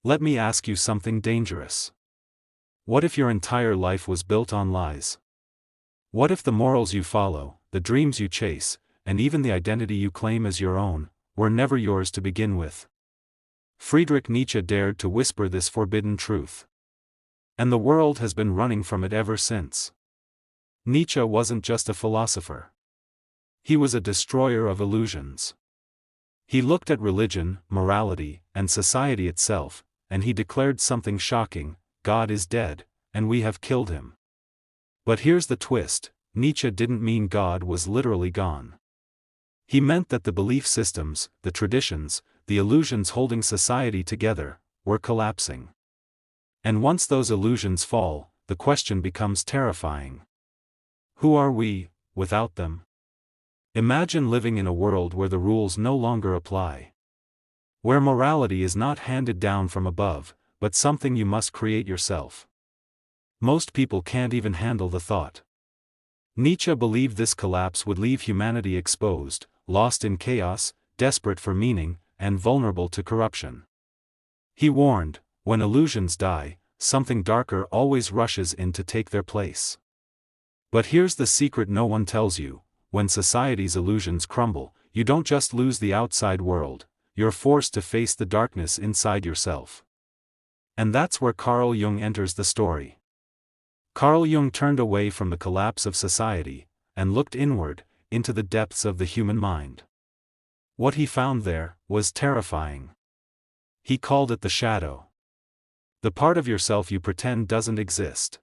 Let me ask you something dangerous. What if your entire life was built on lies? What if the morals you follow, the dreams you chase, and even the identity you claim as your own, were never yours to begin with? Friedrich Nietzsche dared to whisper this forbidden truth. And the world has been running from it ever since. Nietzsche wasn't just a philosopher. He was a destroyer of illusions. He looked at religion, morality, and society itself, and he declared something shocking: God is dead, and we have killed him. But here's the twist: Nietzsche didn't mean God was literally gone. He meant that the belief systems, the traditions, the illusions holding society together, were collapsing. And once those illusions fall, the question becomes terrifying. Who are we, without them? Imagine living in a world where the rules no longer apply. Where morality is not handed down from above, but something you must create yourself. Most people can't even handle the thought. Nietzsche believed this collapse would leave humanity exposed, lost in chaos, desperate for meaning, and vulnerable to corruption. He warned, when illusions die, something darker always rushes in to take their place. But here's the secret no one tells you: when society's illusions crumble, you don't just lose the outside world, you're forced to face the darkness inside yourself. And that's where Carl Jung enters the story. Carl Jung turned away from the collapse of society, and looked inward, into the depths of the human mind. What he found there was terrifying. He called it the shadow. The part of yourself you pretend doesn't exist.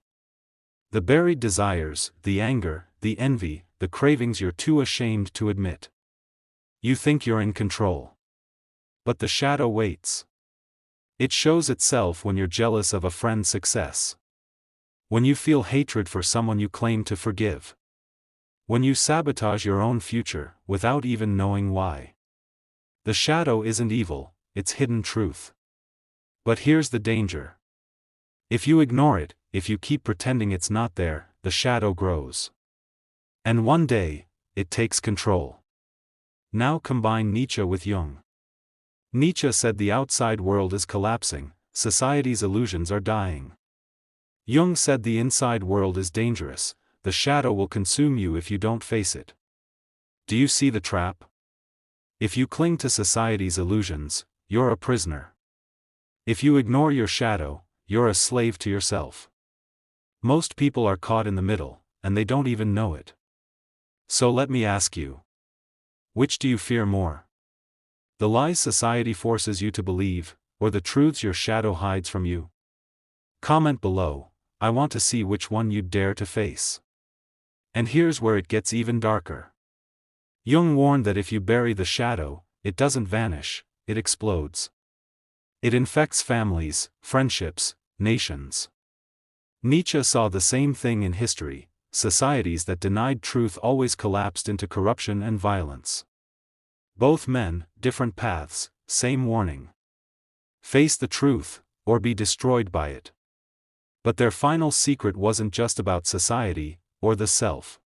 The buried desires, the anger, the envy, the cravings you're too ashamed to admit. You think you're in control. But the shadow waits. It shows itself when you're jealous of a friend's success. When you feel hatred for someone you claim to forgive. When you sabotage your own future, without even knowing why. The shadow isn't evil, it's hidden truth. But here's the danger. If you ignore it, if you keep pretending it's not there, the shadow grows. And one day, it takes control. Now combine Nietzsche with Jung. Nietzsche said the outside world is collapsing, society's illusions are dying. Jung said the inside world is dangerous, the shadow will consume you if you don't face it. Do you see the trap? If you cling to society's illusions, you're a prisoner. If you ignore your shadow, you're a slave to yourself. Most people are caught in the middle, and they don't even know it. So let me ask you. Which do you fear more? The lies society forces you to believe, or the truths your shadow hides from you? Comment below. I want to see which one you'd dare to face. And here's where it gets even darker. Jung warned that if you bury the shadow, it doesn't vanish, it explodes. It infects families, friendships, nations. Nietzsche saw the same thing in history: societies that denied truth always collapsed into corruption and violence. Both men, different paths, same warning. Face the truth, or be destroyed by it. But their final secret wasn't just about society, or the self.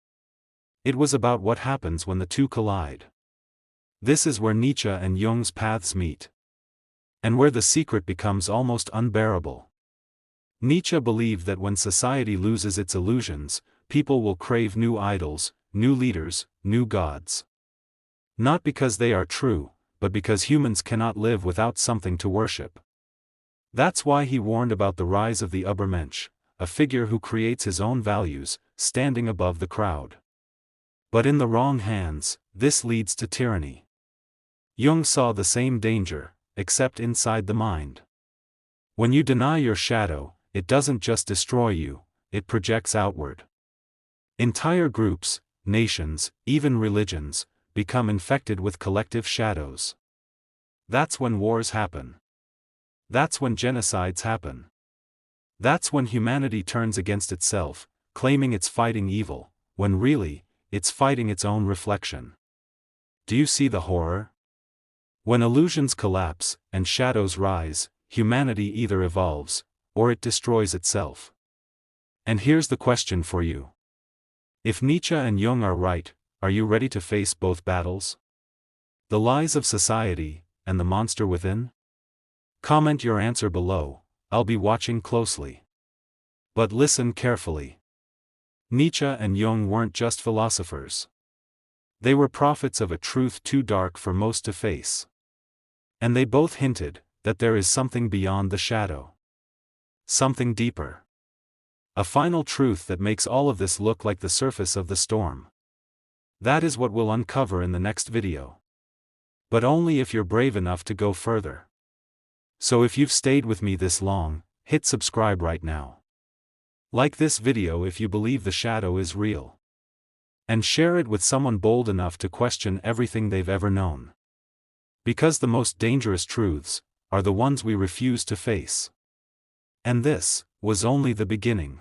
It was about what happens when the two collide. This is where Nietzsche and Jung's paths meet. And where the secret becomes almost unbearable. Nietzsche believed that when society loses its illusions, people will crave new idols, new leaders, new gods. Not because they are true, but because humans cannot live without something to worship. That's why he warned about the rise of the Übermensch, a figure who creates his own values, standing above the crowd. But in the wrong hands, this leads to tyranny. Jung saw the same danger, except inside the mind. When you deny your shadow, it doesn't just destroy you, it projects outward. Entire groups, nations, even religions, become infected with collective shadows. That's when wars happen. That's when genocides happen. That's when humanity turns against itself, claiming it's fighting evil, when really, it's fighting its own reflection. Do you see the horror? When illusions collapse, and shadows rise, humanity either evolves, or it destroys itself. And here's the question for you. If Nietzsche and Jung are right, are you ready to face both battles? The lies of society, and the monster within? Comment your answer below, I'll be watching closely. But listen carefully. Nietzsche and Jung weren't just philosophers. They were prophets of a truth too dark for most to face. And they both hinted that there is something beyond the shadow. Something deeper. A final truth that makes all of this look like the surface of the storm. That is what we'll uncover in the next video. But only if you're brave enough to go further. So if you've stayed with me this long, hit subscribe right now. Like this video if you believe the shadow is real. And share it with someone bold enough to question everything they've ever known. Because the most dangerous truths are the ones we refuse to face. And this was only the beginning.